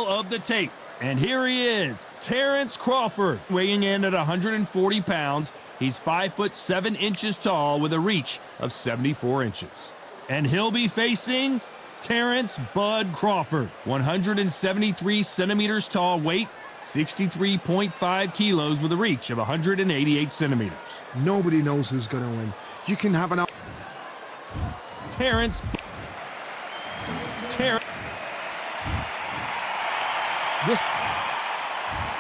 tale of the tape. And here he is, Terrence Crawford, weighing in at 140 pounds. He's 5'7" tall with a reach of 74 inches. And he'll be facing Terrence Bud Crawford, 173 centimeters tall, weight 63.5 kilos with a reach of 188 centimeters. Nobody knows who's going to win. You can have an... Terrence.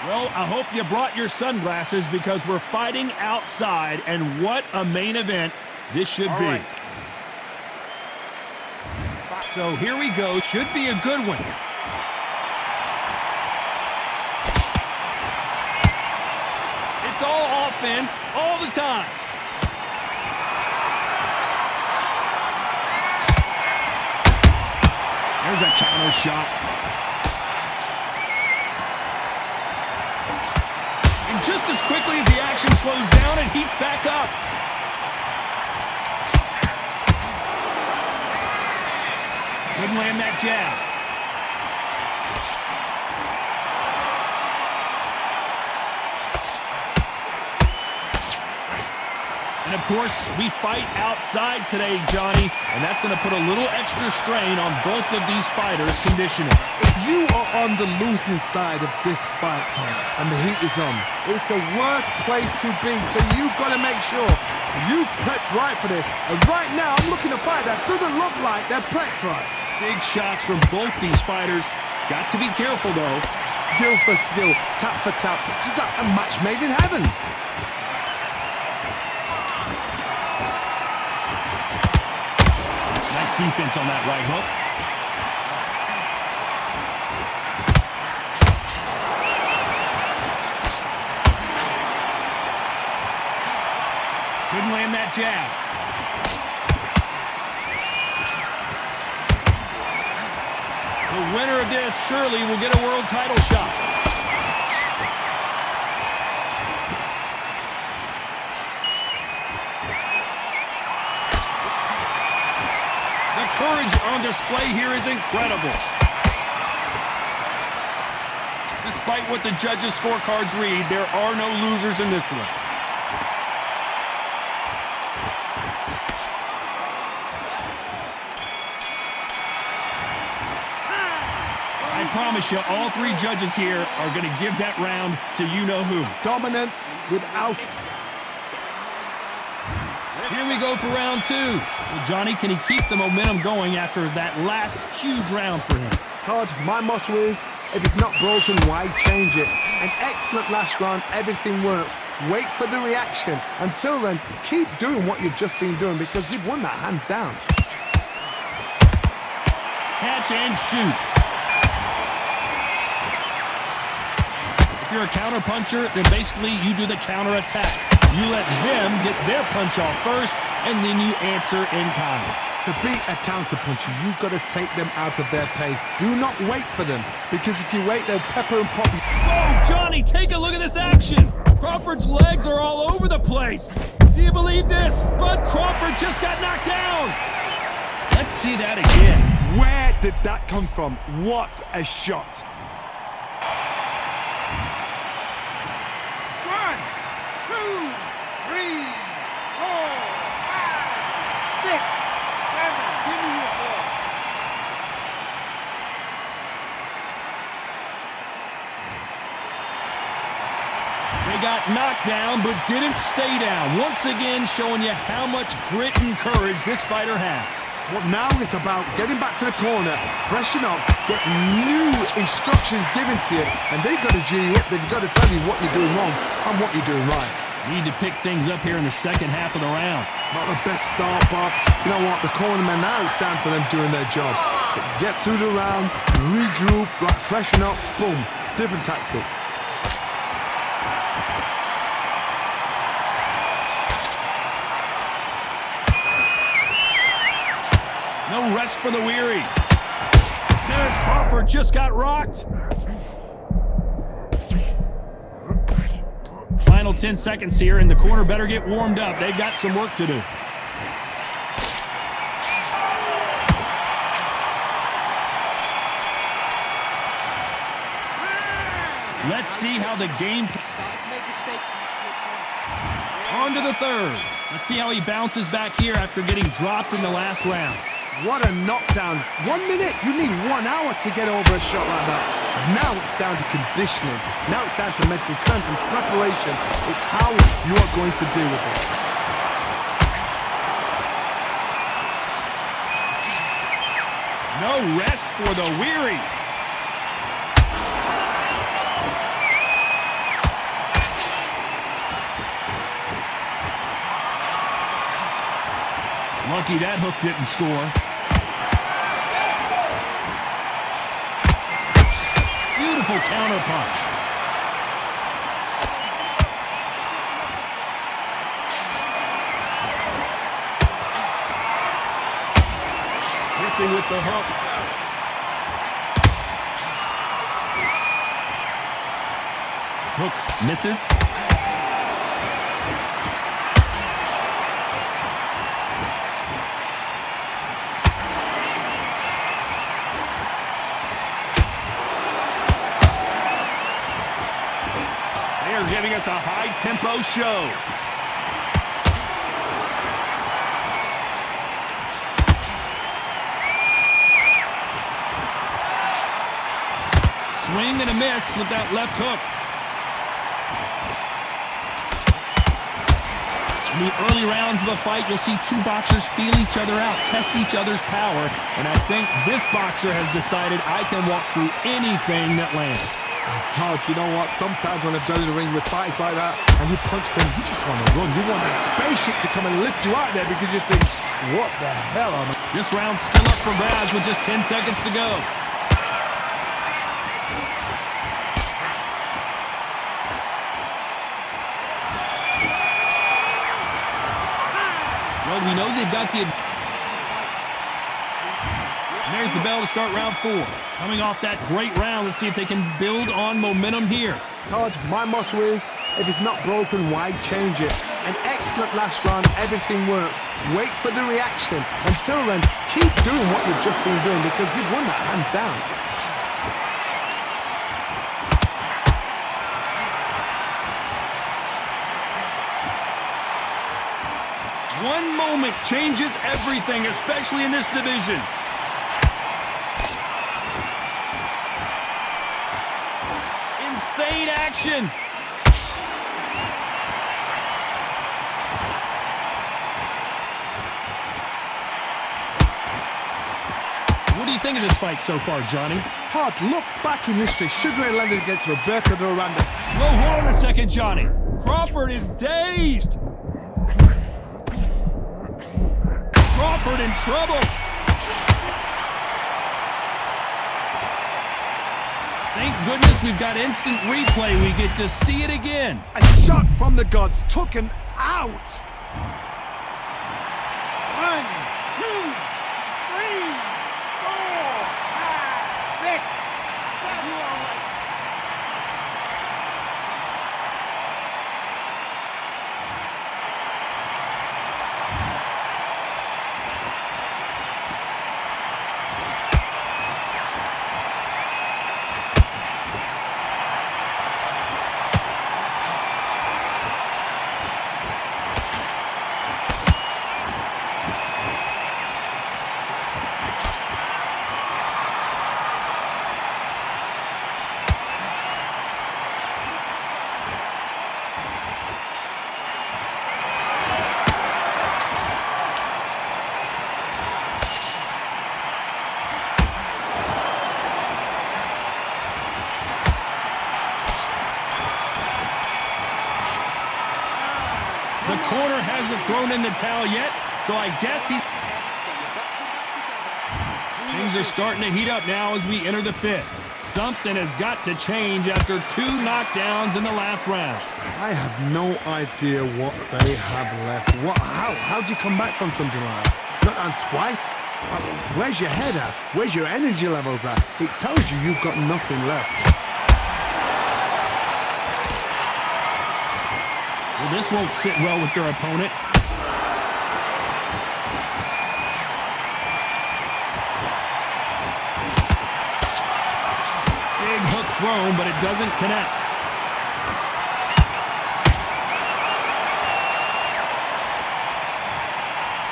Well, I hope you brought your sunglasses because we're fighting outside, and what a main event this should be. Right. So here we go. Should be a good one. It's all offense all the time. There's a counter shot. And just as quickly as the action slows down, it heats back up. Couldn't land that jab. And of course, we fight outside today, Johnny, and that's going to put a little extra strain on both of these fighters' conditioning. If you are on the losing side of this fight, Tom, and the heat is on, it's the worst place to be, so you've got to make sure you've prepped right for this. And right now, I'm looking at a fight that doesn't look like they're prepped right. Big shots from both these fighters. Got to be careful, though. Skill for skill, tap for tap, just like a match made in heaven. Defense on that right hook. Couldn't land that jab. The winner of this surely will get a world title shot. Courage on display here is incredible. Despite what the judges' scorecards read, there are no losers in this one. I promise you, all three judges here are going to give that round to you-know-who. Dominance without... Here we go for round two. Well, Johnny, can he keep the momentum going after that last huge round for him? Todd, my motto is, if it's not broken, why change it? An excellent last round, everything works. Wait for the reaction. Until then, keep doing what you've just been doing because you've won that hands down. Catch and shoot. If you're a counter puncher, then basically you do the counter attack. You let them get their punch off first, and then you answer in kind. To beat a counterpuncher, you've got to take them out of their pace. Do not wait for them, because if you wait, they'll pepper and pop you. Whoa, Johnny, take a look at this action. Crawford's legs are all over the place. Do you believe this? Bud Crawford just got knocked down. Let's see that again. Where did that come from? What a shot. 6, 7, give me your ball. They got knocked down, but didn't stay down. Once again, showing you how much grit and courage this fighter has. Well, now it's about getting back to the corner, freshen up, get new instructions given to you, and they've got to G you up. They've got to tell you what you're doing wrong and what you're doing right. Need to pick things up here in the second half of the round. Not the best start, but you know what? The cornermen, now it's down for them doing their job. Get through the round, regroup, right, freshen up, boom. Different tactics. No rest for the weary. Terrence Crawford just got rocked. Final 10 seconds here, and the corner better get warmed up. They've got some work to do. Let's see how the game... Starting to make mistakes and switch On to the third. Let's see how he bounces back here after getting dropped in the last round. What a knockdown. 1 minute, you need 1 hour to get over a shot like that. Now it's down to conditioning. Now it's down to mental strength and preparation. It's how you are going to deal with it. No rest for the weary. Lucky that hook didn't score. Beautiful counter punch. Missing with the hook. Hook misses. They're giving us a high-tempo show. Swing and a miss with that left hook. In the early rounds of a fight, you'll see two boxers feel each other out, test each other's power, and I think this boxer has decided I can walk through anything that lands. Todd, you know what? Sometimes when I've been in the ring with fights like that, and you punch them, you just want to run. You want that spaceship to come and lift you out there because you think, what the hell am I? This round's still up for grabs with just 10 seconds to go. Well, we know they've got the... And there's the bell to start round 4. Coming off that great round, let's see if they can build on momentum here. Todd, my motto is, if it's not broken, why change it? An excellent last round, everything works. Wait for the reaction. Until then, keep doing what you've just been doing because you've won that hands down. One moment changes everything, especially in this division. Insane action. What do you think of this fight so far, Johnny? Todd, look back in history. Sugar Ray Leonard against Roberto Durando. Whoa, hold on a second, Johnny. Crawford is dazed. Crawford in trouble. Thank goodness we've got instant replay. We get to see it again. A shot from the gods took him out. 1, 2, 3, 4, 5, 6, 7. The corner hasn't thrown in the towel yet, so I guess he's... Things are starting to heat up now as we enter the 5th. Something has got to change after 2 knockdowns in the last round. I have no idea what they have left. How do you come back from something like that? Not on twice? Where's your head at? Where's your energy levels at? It tells you you've got nothing left. Well, this won't sit well with their opponent. Big hook thrown, but it doesn't connect.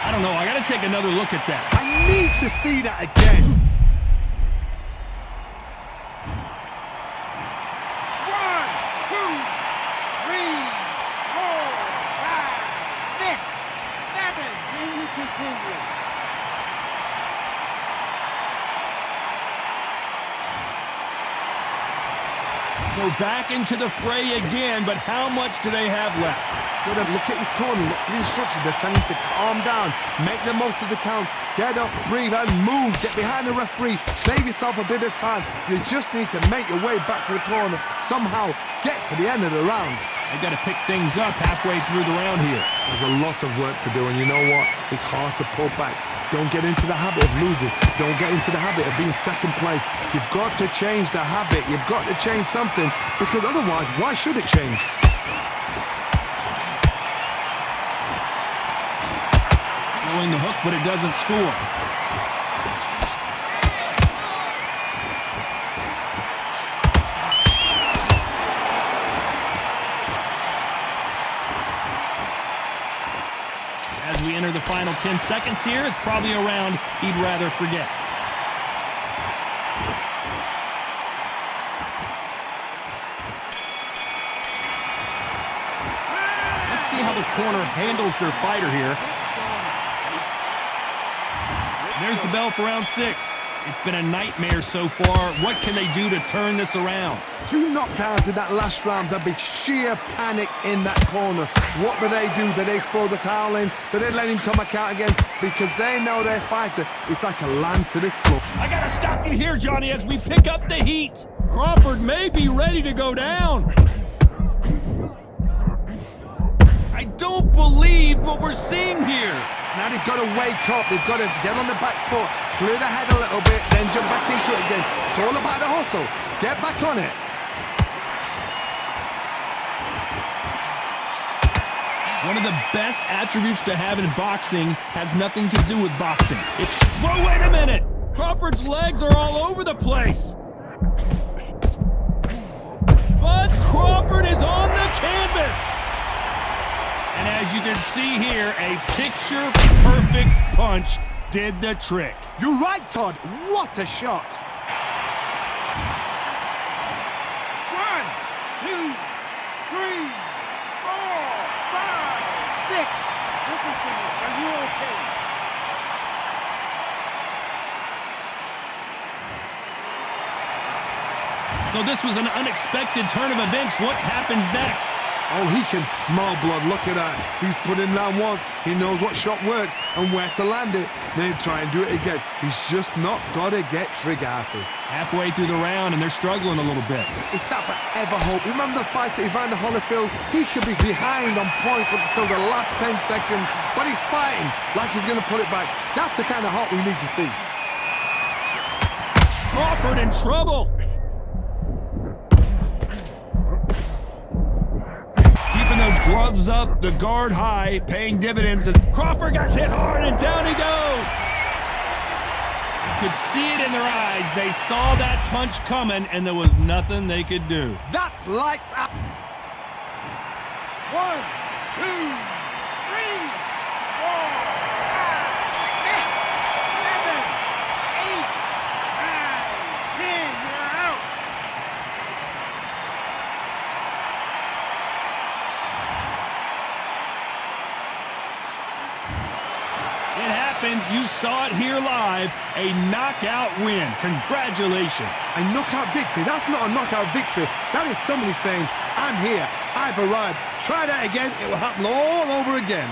I don't know. I got to take another look at that. I need to see that again. 1, 2, 3, 4, 5, 6, 7. Can we continue? So back into the fray again, but how much do they have left? Gotta look at his corner, look for the instructions. They're telling him to calm down, make the most of the count, get up, breathe, and move. Get behind the referee, save yourself a bit of time. You just need to make your way back to the corner, somehow get to the end of the round. They got to pick things up halfway through the round here. There's a lot of work to do, and you know what? It's hard to pull back. Don't get into the habit of losing. Don't get into the habit of being second place. You've got to change the habit. You've got to change something, because otherwise, why should it change? Throwing the hook, but it doesn't score. As we enter the final 10 seconds here, it's probably a round he'd rather forget. Let's see how the corner handles their fighter here. There's the bell for round 6. It's been a nightmare so far. What can they do to turn this around? 2 knockdowns in that last round. There'll be sheer panic in that corner. What do? Do they throw the towel in? Do they let him come back out again? Because they know their fighter is like a lamb to the slaughter. I gotta stop you here, Johnny, as we pick up the heat. Crawford may be ready to go down. I don't believe what we're seeing here. Now they've got to wake up. They've got to get on the back foot, clear the head a little bit, then jump back into it again. It's all about the hustle. Get back on it. One of the best attributes to have in boxing has nothing to do with boxing. It's, whoa, wait a minute! Crawford's legs are all over the place. But Crawford is on the canvas. And as you can see here, a picture-perfect punch did the trick. You're right, Todd. What a shot. 1, 2, 3, 4, 5, 6. Listen to me. Are you okay? So this was an unexpected turn of events. What happens next? Oh, he can smell blood. Look at that. He's put in down once. He knows what shot works and where to land it. Then try and do it again. He's just not got to get trigger happy. Halfway through the round, and they're struggling a little bit. Is that forever hope? Remember the fight at Evander Holyfield? He could be behind on points up until the last 10 seconds, but he's fighting like he's going to put it back. That's the kind of hope we need to see. Crawford in trouble. Keeping those gloves up, the guard high, paying dividends. As Crawford got hit hard, and down he goes. You could see it in their eyes. They saw that punch coming, and there was nothing they could do. That's lights out. 1, 2, 3, 4, 5, 6, 7, 8, 9, 10. You're out. It happened. You saw it here live. A knockout win. Congratulations. A knockout victory? That's not a knockout victory. That is somebody saying, I'm here, I've arrived. Try that again, it will happen all over again.